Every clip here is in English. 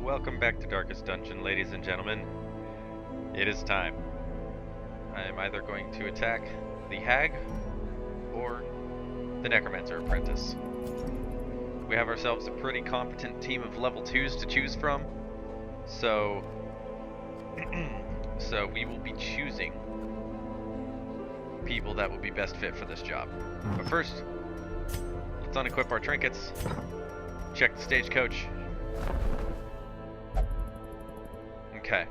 Welcome back to Darkest Dungeon, ladies and gentlemen. It is time. I am either going to attack the Hag or the Necromancer Apprentice. We have ourselves a pretty competent team of level 2s to choose from, so we will be choosing people that will be best fit for this job. But first, let's unequip our trinkets, check the stagecoach. Okay.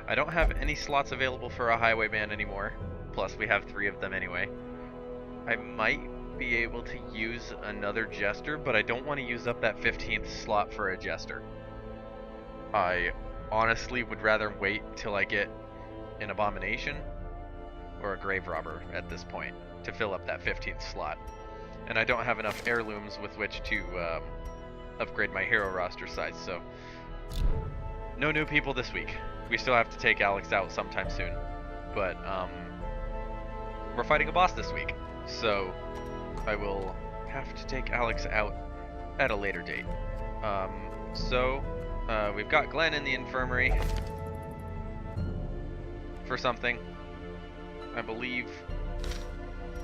I don't have any slots available for a highwayman anymore, plus we have 3 of them anyway. I might be able to use another jester, but I don't want to use up that 15th slot for a jester. I honestly would rather wait till I get an abomination or a grave robber at this point to fill up that 15th slot. And I don't have enough heirlooms with which to upgrade my hero roster size, so no new people this week. We still have to take Alex out sometime soon, but we're fighting a boss this week, so I will have to take Alex out at a later date. We've got Glenn in the infirmary for something. I believe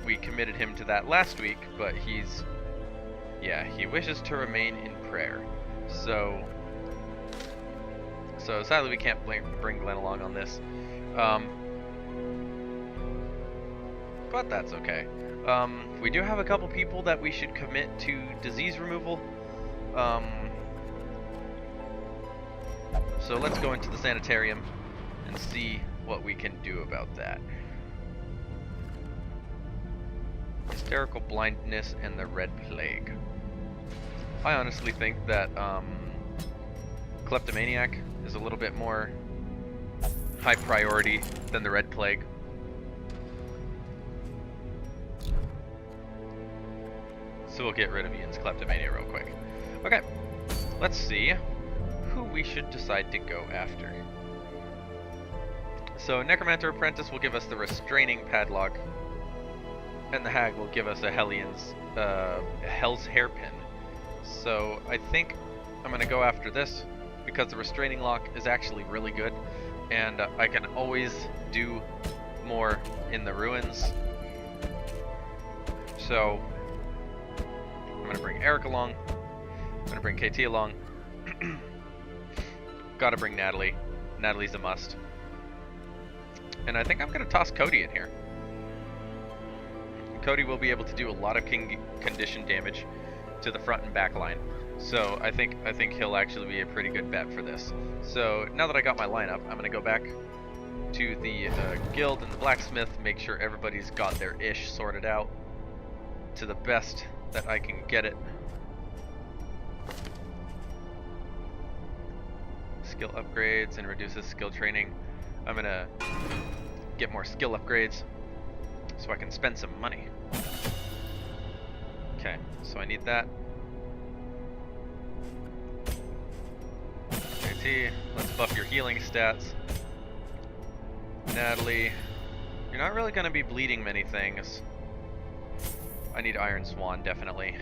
we committed him to that last week, but he wishes to remain in prayer. So sadly we can't bring Glenn along on this. But that's okay. We do have a couple people that we should commit to disease removal. So let's go into the sanitarium and see what we can do about that. Hysterical blindness and the red plague. I honestly think that kleptomaniac is a little bit more high priority than the red plague. So we'll get rid of Ian's kleptomania real quick. Okay, let's see who we should decide to go after. So Necromancer Apprentice will give us the restraining padlock, and the Hag will give us a Hell's Hairpin. So I think I'm gonna go after this because the restraining lock is actually really good, and I can always do more in the ruins. So I'm gonna bring Erik along. I'm gonna bring KT along. Gotta bring Nataly. Nataly's a must. And I think I'm gonna toss Cody in here. Cody will be able to do a lot of condition damage to the front and back line. So I think he'll actually be a pretty good bet for this. So now that I got my lineup, I'm gonna go back to the guild and the blacksmith, make sure everybody's got their ish sorted out to the best that I can get it. Skill upgrades and reduces skill training. I'm gonna get more skill upgrades so I can spend some money. Okay, so I need that. KT, let's buff your healing stats. Nataly, you're not really going to be bleeding many things. I need Iron Swan, definitely.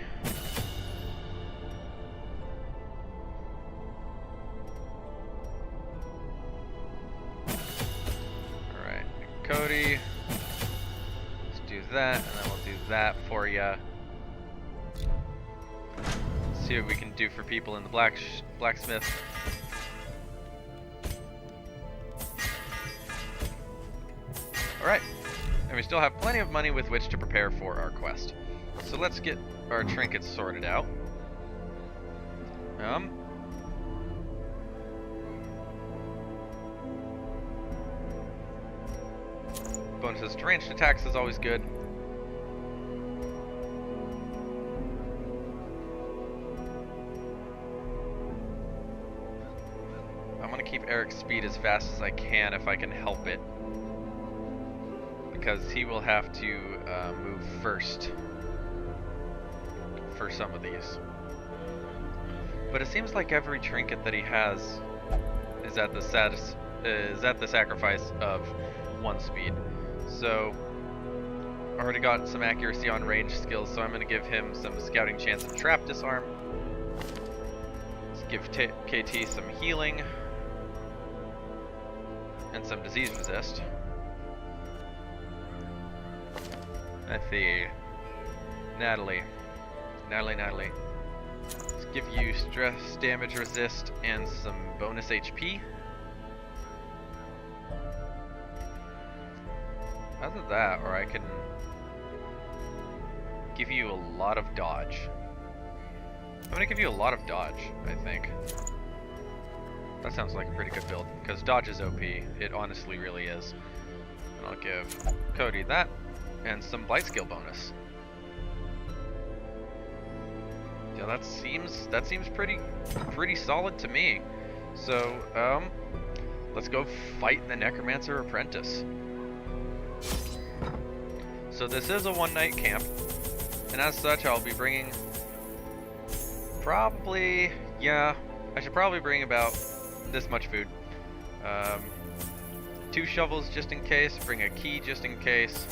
Alright, Cody, let's do that, and then we'll do that for ya. See what we can do for people in the blacksmith. Alright, and we still have plenty of money with which to prepare for our quest. So let's get our trinkets sorted out. Bonuses to ranged attacks is always good. I'm gonna keep Erik's speed as fast as I can if I can help it, because he will have to move first for some of these. But it seems like every trinket that he has is at the sacrifice of 1 speed. So I already got some accuracy on range skills, so I'm going to give him some scouting chance and trap disarm. Give KT some healing and some disease resist. Let's see. Nataly. Let's give you stress, damage resist, and some bonus HP. Either that, or I can give you a lot of dodge. I'm gonna give you a lot of dodge, I think. That sounds like a pretty good build, because dodge is OP. It honestly really is. And I'll give Cody that, and some blight skill bonus. Yeah, that seems pretty solid to me. So, let's go fight the Necromancer Apprentice. So this is a one-night camp, and as such, I'll be bringing probably, yeah, I should probably bring about this much food. 2 shovels just in case, bring a key just in case,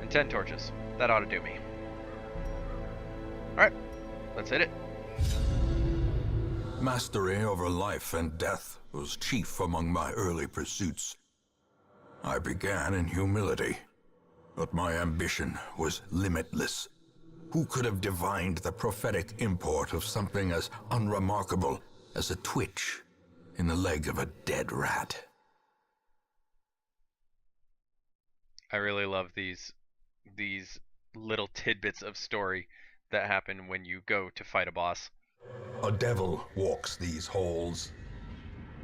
and 10 torches. That ought to do me. Alright, let's hit it. Mastery over life and death was chief among my early pursuits. I began in humility, but my ambition was limitless. Who could have divined the prophetic import of something as unremarkable as a twitch in the leg of a dead rat? I really love these little tidbits of story that happen when you go to fight a boss. A devil walks these halls.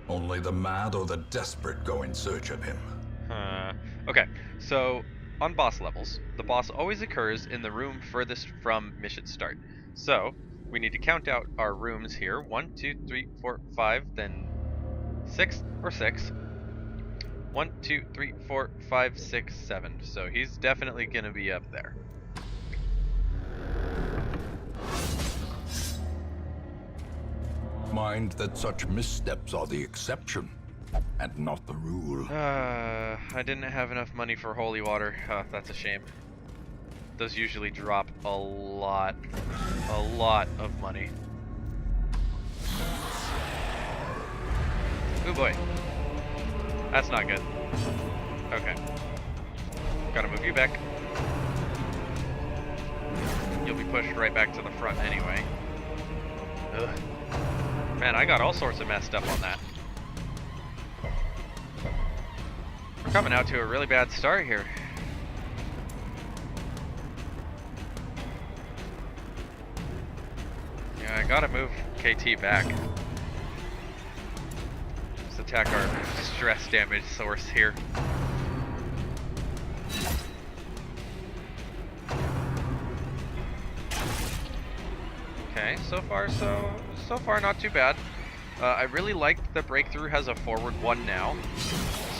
Only the mad or the desperate go in search of him. Okay, so on boss levels, the boss always occurs in the room furthest from mission start. So we need to count out our rooms here. 1, 2, 3, 4, 5, then 6 or 6. 1, 2, 3, 4, 5, 6, 7. So he's definitely gonna be up there. Mind that such missteps are the exception, and not the rule. I didn't have enough money for holy water. That's a shame. Those usually drop a lot of money. Oh boy. That's not good. Okay. Gotta move you back. You'll be pushed right back to the front anyway. Ugh. Man, I got all sorts of messed up on that. We're coming out to a really bad start here. Yeah, I gotta move KT back. Let's attack our stress damage source here. Okay, so far not too bad. I really like the breakthrough has a forward 1 now,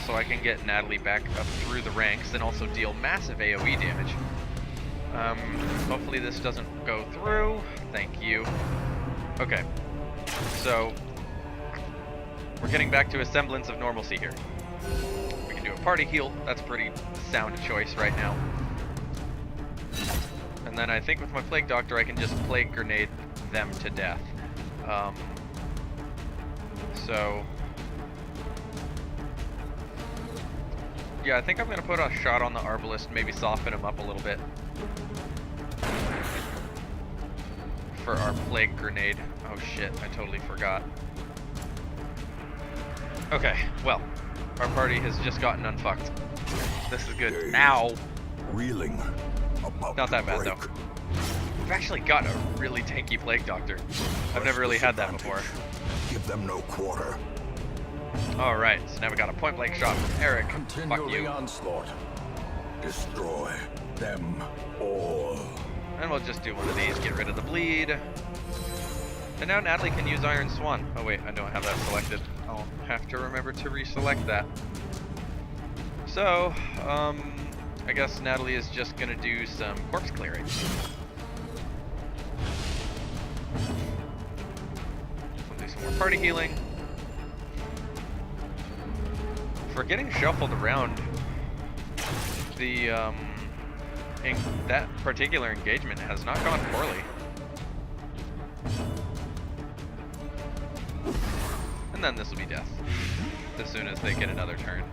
so I can get Nataly back up through the ranks and also deal massive AoE damage. Hopefully this doesn't go through. Thank you. Okay, so we're getting back to a semblance of normalcy here. We can do a party heal. That's a pretty sound choice right now. And then I think with my Plague Doctor I can just Plague Grenade them to death. So yeah, I think I'm gonna put a shot on the Arbalist, maybe soften him up a little bit for our Plague Grenade. Oh shit, I totally forgot. Okay, well, our party has just gotten unfucked. This is good. Now, Reeling. not that bad though. I've actually got a really tanky Plague Doctor. I've never really had that before. Give them no quarter. Alright, so now we got a point blank shot from Erik. Continue Fuck you. the onslaught. Destroy them all. And we'll just do one of these, get rid of the bleed. And now Nataly can use Iron Swan. Oh wait, I don't have that selected. I'll have to remember to reselect that. So, I guess Nataly is just gonna do some corpse clearing. We'll do some more party healing. For getting shuffled around, the that particular engagement has not gone poorly. then this will be death as soon as they get another turn.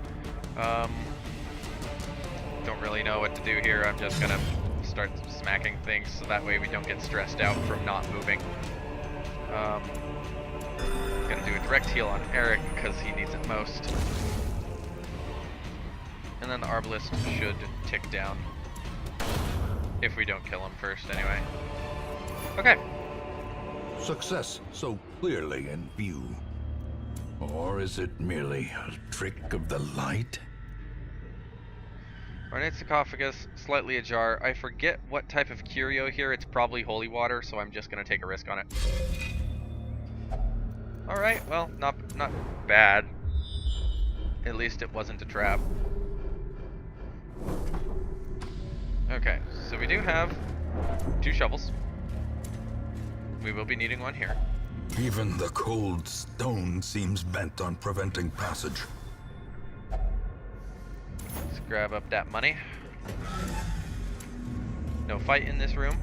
Don't really know what to do here. I'm just gonna start smacking things so that way we don't get stressed out from not moving. Gonna do a direct heal on Erik because he needs it most. And then the Arbalist should tick down if we don't kill him first anyway. Okay. Success so clearly in view. Or is it merely a trick of the light? Ornate sarcophagus, slightly ajar. I forget what type of curio here. It's probably holy water, so I'm just gonna take a risk on it. Alright, well, not bad. At least it wasn't a trap. Okay, so we do have 2 shovels. We will be needing one here. Even the cold stone seems bent on preventing passage. Let's grab up that money. No fight in this room.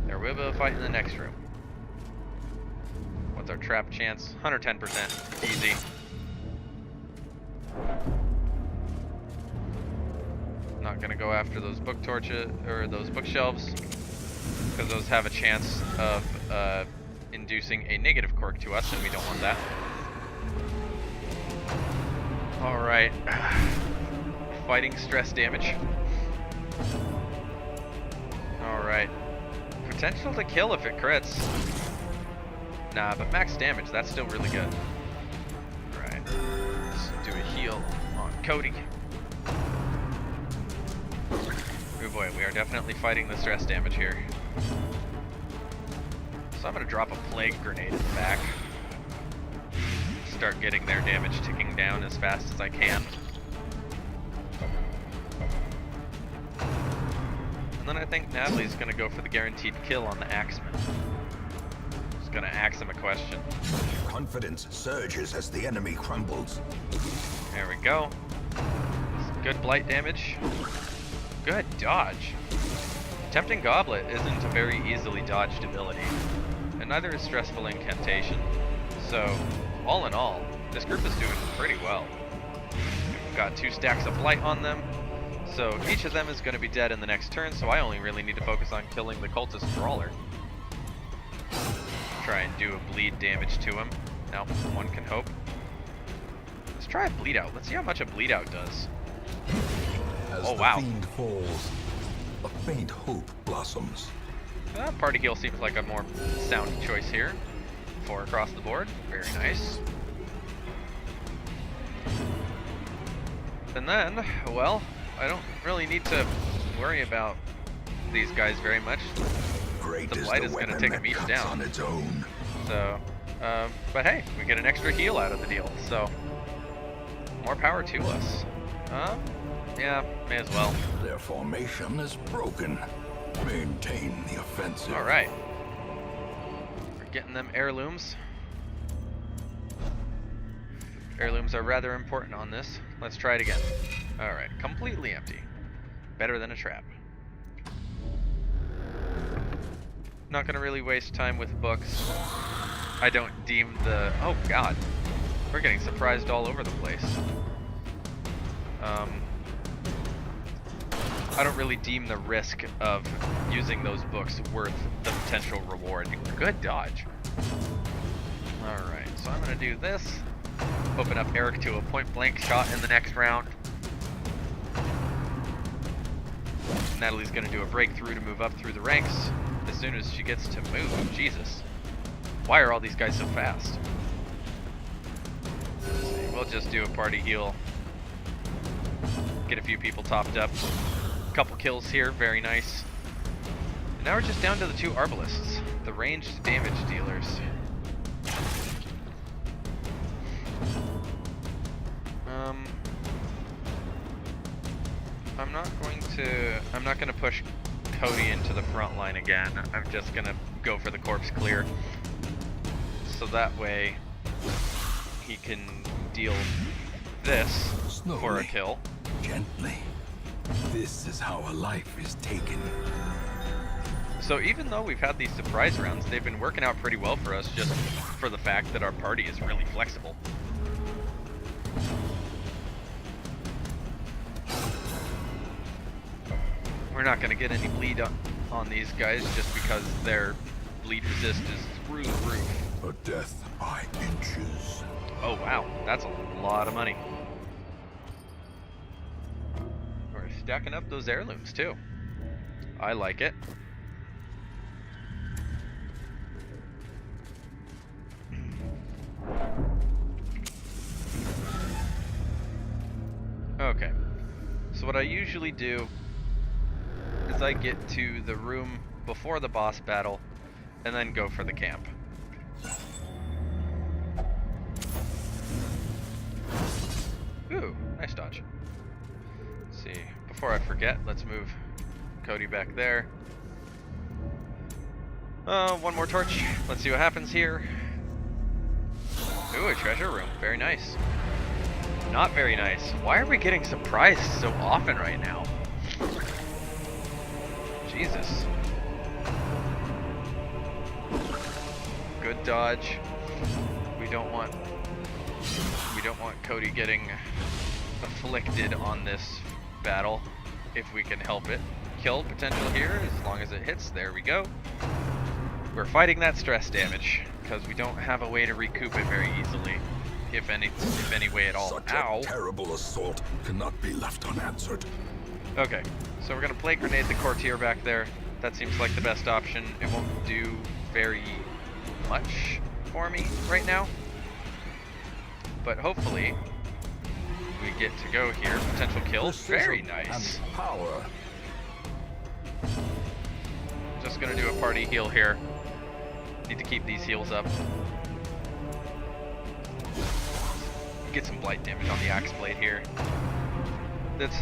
There will be a fight in the next room. What's our trap chance? 110%. Easy. Not gonna go after those book torches or those bookshelves because those have a chance of inducing a negative quirk to us, and we don't want that. All right, fighting stress damage. All right, potential to kill if it crits. Nah, but max damage, that's still really good. All right, let's do a heal on Cody. Oh boy, we are definitely fighting the stress damage here. So I'm gonna drop a plague grenade in the back. Start getting their damage ticking down as fast as I can. And then I think Nataly's gonna go for the guaranteed kill on the Axeman. Just gonna axe him a question. Confidence surges as the enemy crumbles. There we go. Some good blight damage. Good dodge. Tempting Goblet isn't a very easily dodged ability, and neither is Stressful Incantation. So, all in all, this group is doing pretty well. We've got 2 stacks of blight on them, so each of them is going to be dead in the next turn, so I only really need to focus on killing the cultist brawler. Try and do a bleed damage to him. Now, one can hope. Let's try a bleed out. Let's see how much a bleed out does. As oh wow. The fiend falls, a faint hope blossoms. Party heal seems like a more sound choice here. 4 across the board. Very nice. And then, well, I don't really need to worry about these guys very much. Great The blight is going to take them each down. On its own. So, but hey, we get an extra heal out of the deal. So, more power to us. Yeah, may as well. Their formation is broken. Maintain the offensive. All right. We're getting them heirlooms. Heirlooms are rather important on this. Let's try it again. All right, completely empty. Better than a trap. Not gonna really waste time with books. I don't deem the... Oh god. We're getting surprised all over the place. I don't really deem the risk of using those books worth the potential reward. Good dodge. Alright, so I'm gonna do this. Open up Erik to a point blank shot in the next round. Nataly's gonna do a breakthrough to move up through the ranks as soon as she gets to move. Jesus. Why are all these guys so fast? We'll just do a party heal. Get a few people topped up. Couple kills here, very nice. And now we're just down to the 2 Arbalists, the ranged damage dealers. I'm not gonna push Cody into the front line again. I'm just gonna go for the corpse clear. So that way he can deal this Slowly, for a kill. Gently. This is how a life is taken. So even though we've had these surprise rounds, they've been working out pretty well for us just for the fact that our party is really flexible. We're not going to get any bleed on these guys just because their bleed resist is through the roof. A death by inches. Oh wow, that's a lot of money. We're stacking up those heirlooms too. I like it. Okay, so what I usually do is I get to the room before the boss battle and then go for the camp. Ooh, nice dodge. Let's see, before I forget, let's move Cody back there. One more torch. Let's see what happens here. Ooh, a treasure room. Very nice. Not very nice. Why are we getting surprised so often right now? Jesus. Good dodge. We don't want Cody getting afflicted on this battle if we can help it. Kill potential here as long as it hits. There we go. We're fighting that stress damage because we don't have a way to recoup it very easily, if any way at all. Such Ow. a terrible assault cannot be left unanswered. Okay, so we're gonna play grenade the courtier back there. That seems like the best option. It won't do very much for me right now, but hopefully we get to go here. Potential kill. Very nice. And power. Just gonna do a party heal here. Need to keep these heals up. Get some blight damage on the axe blade here. That's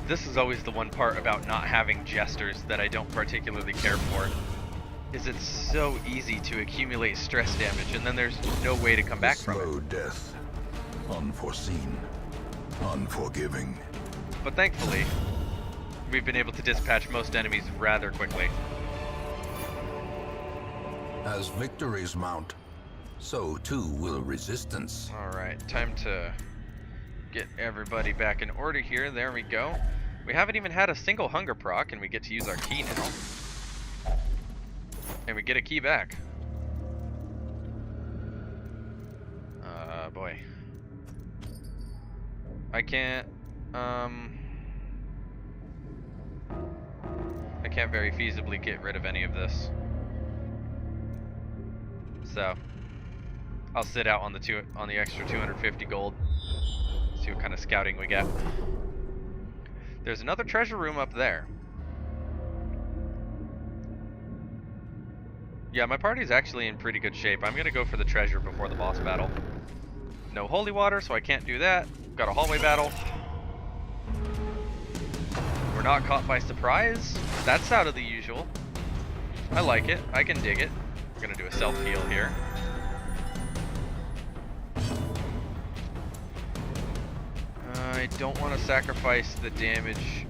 this is always the one part about not having jesters that I don't particularly care for. Is it's so easy to accumulate stress damage and then there's no way to come back from it. Slow death. Unforeseen. Unforgiving. But thankfully, we've been able to dispatch most enemies rather quickly. As victories mount, so too will resistance. Alright, time to get everybody back in order here. There we go. We haven't even had a single hunger proc, and we get to use our key now. And we get a key back. Boy. I can't very feasibly get rid of any of this. So I'll sit out on the extra 250 gold. See what kind of scouting we get. There's another treasure room up there. Yeah, my party's actually in pretty good shape. I'm gonna go for the treasure before the boss battle. No holy water, so I can't do that. Got a hallway battle. We're not caught by surprise. That's out of the usual. I like it. I can dig it. We're gonna do a self-heal here. I don't want to sacrifice the damage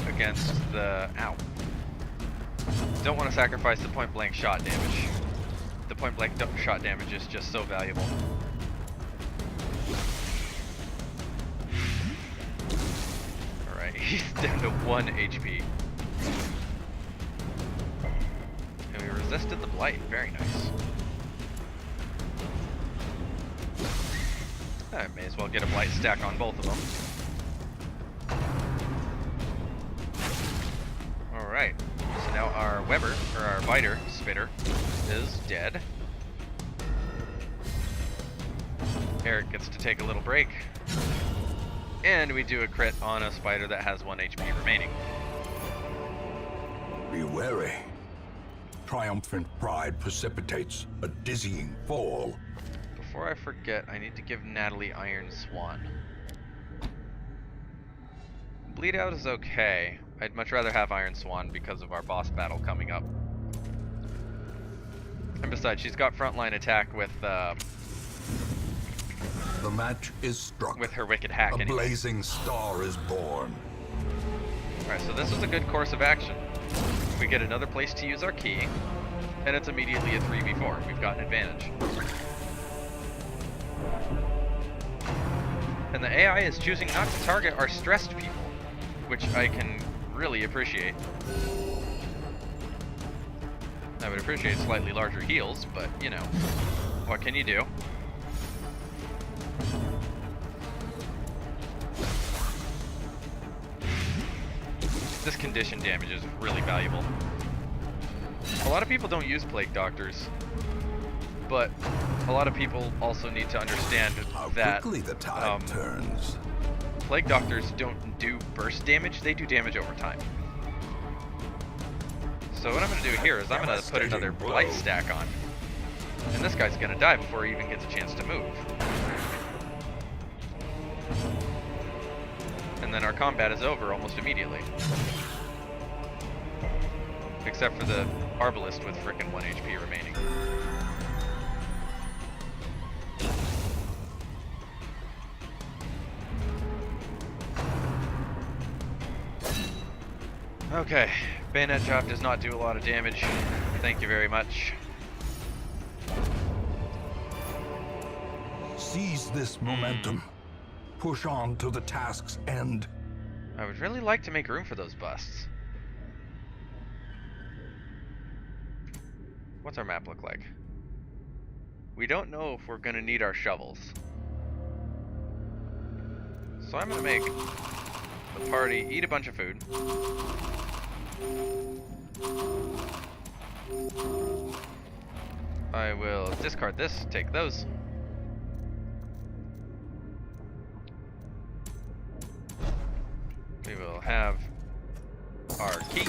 against the... Ow. Don't want to sacrifice the point-blank shot damage. The point-blank shot damage is just so valuable. Alright, he's down to 1 HP. And we resisted the blight. Very nice. I may as well get a blight stack on both of them. Alright, so now our Weber, or our Biter, Spitter, is dead. Erik gets to take a little break. And we do a crit on a spider that has 1 HP remaining. Be wary. Triumphant pride precipitates a dizzying fall. Before I forget, I need to give Nataly Iron Swan. Bleed out is okay. I'd much rather have Iron Swan because of our boss battle coming up. And besides, she's got frontline attack with The match is struck. with her wicked hack A anyway. blazing star is born. Alright, so this is a good course of action. We get another place to use our key, and it's immediately a 3v4. We've got an advantage. And the AI is choosing not to target our stressed people, which I can really appreciate. I would appreciate slightly larger heals, but, you know, what can you do? This condition damage is really valuable. A lot of people don't use Plague Doctors, but a lot of people also need to understand that quickly the tide turns. Plague Doctors don't do burst damage, they do damage over time. So what I'm going to do here is I'm going to put another Blight stack on. And this guy's going to die before he even gets a chance to move. And then our combat is over almost immediately. Except for the Arbalist with frickin' 1 HP remaining. Okay, Bayonet Chop does not do a lot of damage. Thank you very much. Seize this momentum. Push on to the task's end. I would really like to make room for those busts. What's our map look like? We don't know if we're gonna need our shovels. So I'm gonna make the party eat a bunch of food. I will discard this, take those. We will have our key.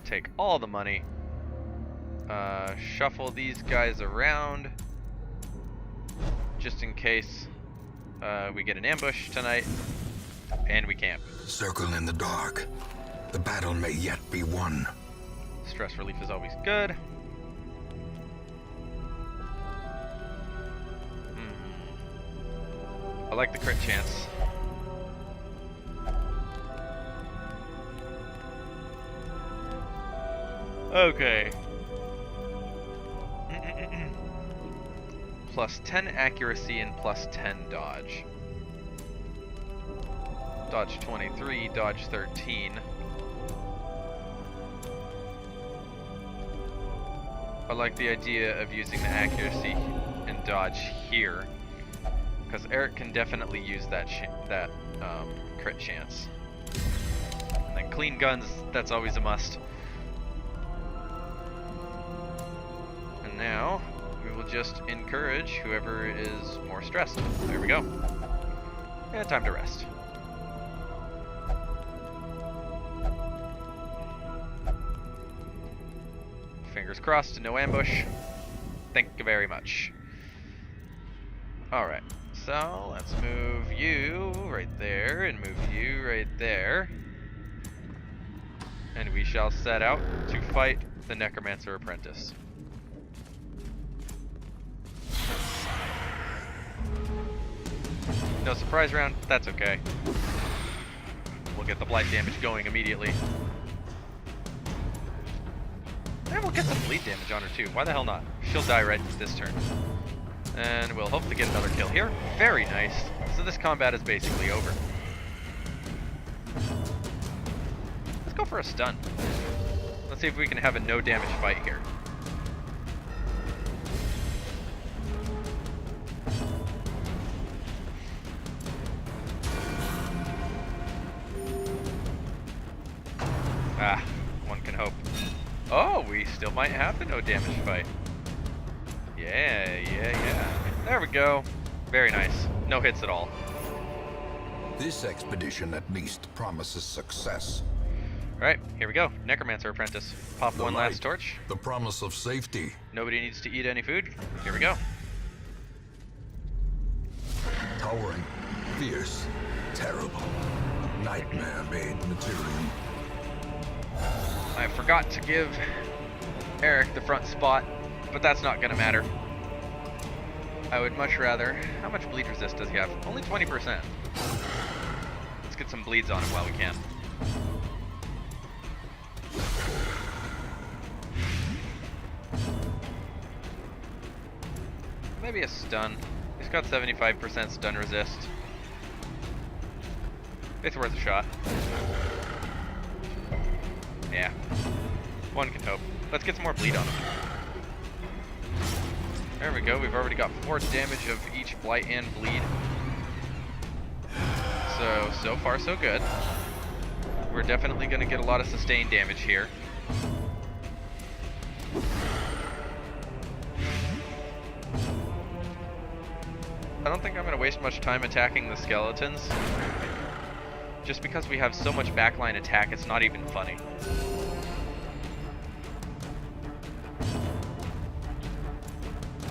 Take all the money. Shuffle these guys around. Just in case we get an ambush tonight. And we camp. Circle in the dark. The battle may yet be won. Stress relief is always good. I like the crit chance. Okay. Plus 10 accuracy and plus 10 dodge. Dodge 23, dodge 13. I like the idea of using the accuracy and dodge here, because Erik can definitely use that crit chance. And then clean guns, that's always a must. And now we will just encourage whoever is more stressed. There we go. And time to rest. Fingers crossed, no ambush. Thank you very much. Alright, so let's move you right there and move you right there. And we shall set out to fight the Necromancer Apprentice. No surprise round, that's okay. We'll get the blight damage going immediately. And we'll get some bleed damage on her too. Why the hell not? She'll die right this turn. And we'll hope to get another kill here. Very nice. So this combat is basically over. Let's go for a stun. Let's see if we can have a no damage fight here. Ah, one can hope. Oh, we still might have the no damage fight. Yeah. There we go. Very nice. No hits at all. This expedition at least promises success. Alright, here we go. Necromancer Apprentice. Pop one last torch. The promise of safety. Nobody needs to eat any food. Here we go. Towering, fierce, terrible. Nightmare-made material. I forgot to give Erik the front spot, but that's not gonna matter. I would much rather... How much bleed resist does he have? Only 20%. let's get some bleeds on him while we can. Maybe a stun. He's got 75% stun resist. It's worth a shot. Yeah. One can hope. Let's get some more bleed on him. There we go. We've already got 4 damage of each blight and bleed. So far so good. We're definitely going to get a lot of sustained damage here. I don't think I'm going to waste much time attacking the skeletons. Just because we have so much backline attack, it's not even funny.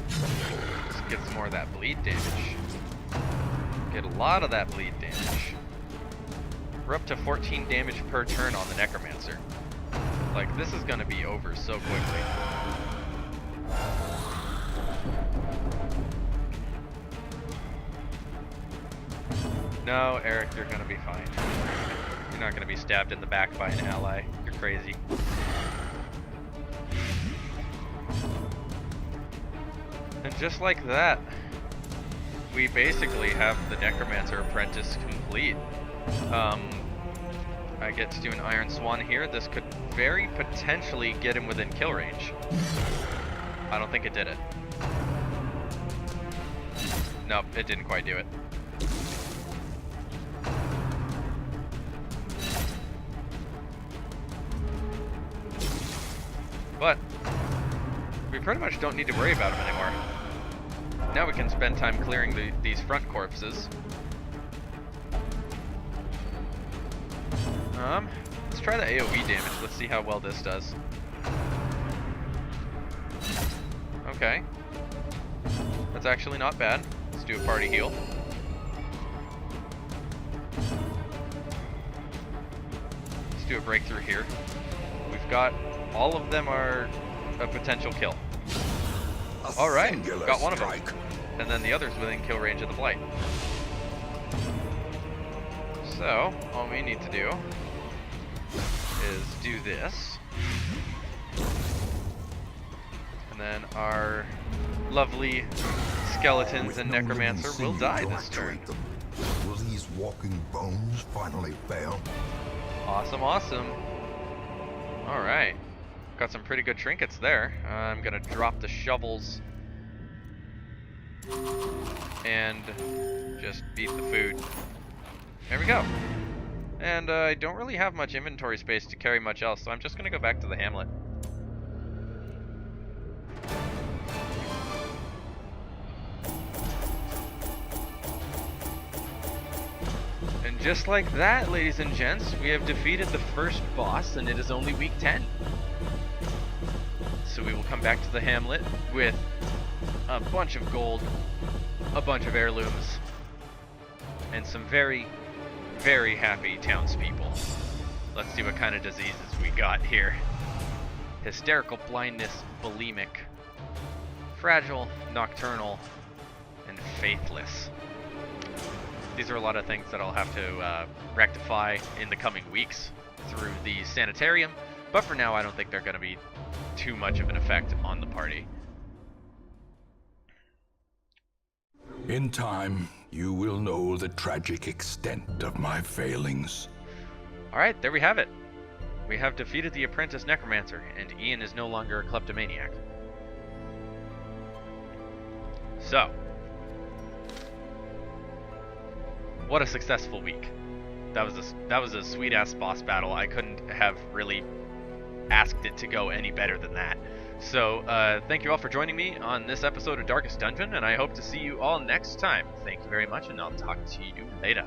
Let's get some more of that bleed damage. Get a lot of that bleed damage. We're up to 14 damage per turn on the Necromancer. Like, this is going to be over so quickly. No, Erik, you're gonna be fine. You're not gonna be stabbed in the back by an ally. You're crazy. And just like that, we basically have the Necromancer Apprentice complete. I get to do an Iron Swan here. This could very potentially get him within kill range. I don't think it did it. Nope, it didn't quite do it. But we pretty much don't need to worry about him anymore. Now we can spend time clearing these front corpses. Let's try the AoE damage. Let's see how well this does. Okay. That's actually not bad. Let's do a party heal. Let's do a breakthrough here. We've got... all of them are a potential kill. Alright, got one of them. And then the other's within kill range of the blight. So, all we need to do is do this. And then our lovely skeletons and Necromancer will die this turn. Will these walking bones finally fail? Awesome, awesome. Alright. Got some pretty good trinkets there. I'm gonna drop the shovels and just beat the food. There we go. And I don't really have much inventory space to carry much else, so I'm just gonna go back to the hamlet. And just like that, ladies and gents, we have defeated the first boss, and it is only week 10. So we will come back to the hamlet with a bunch of gold, a bunch of heirlooms, and some very, very happy townspeople. Let's see what kind of diseases we got here. Hysterical, blindness, bulimic, fragile, nocturnal, and faithless. These are a lot of things that I'll have to rectify in the coming weeks through the sanitarium, but for now I don't think they're going to be too much of an effect on the party. In time, you will know the tragic extent of my failings. Alright, there we have it. We have defeated the Apprentice Necromancer, and Ian is no longer a kleptomaniac. So, what a successful week. That was a sweet ass boss battle. I couldn't have really asked it to go any better than that. So, thank you all for joining me on this episode of Darkest Dungeon, and I hope to see you all next time. Thank you very much, and I'll talk to you later.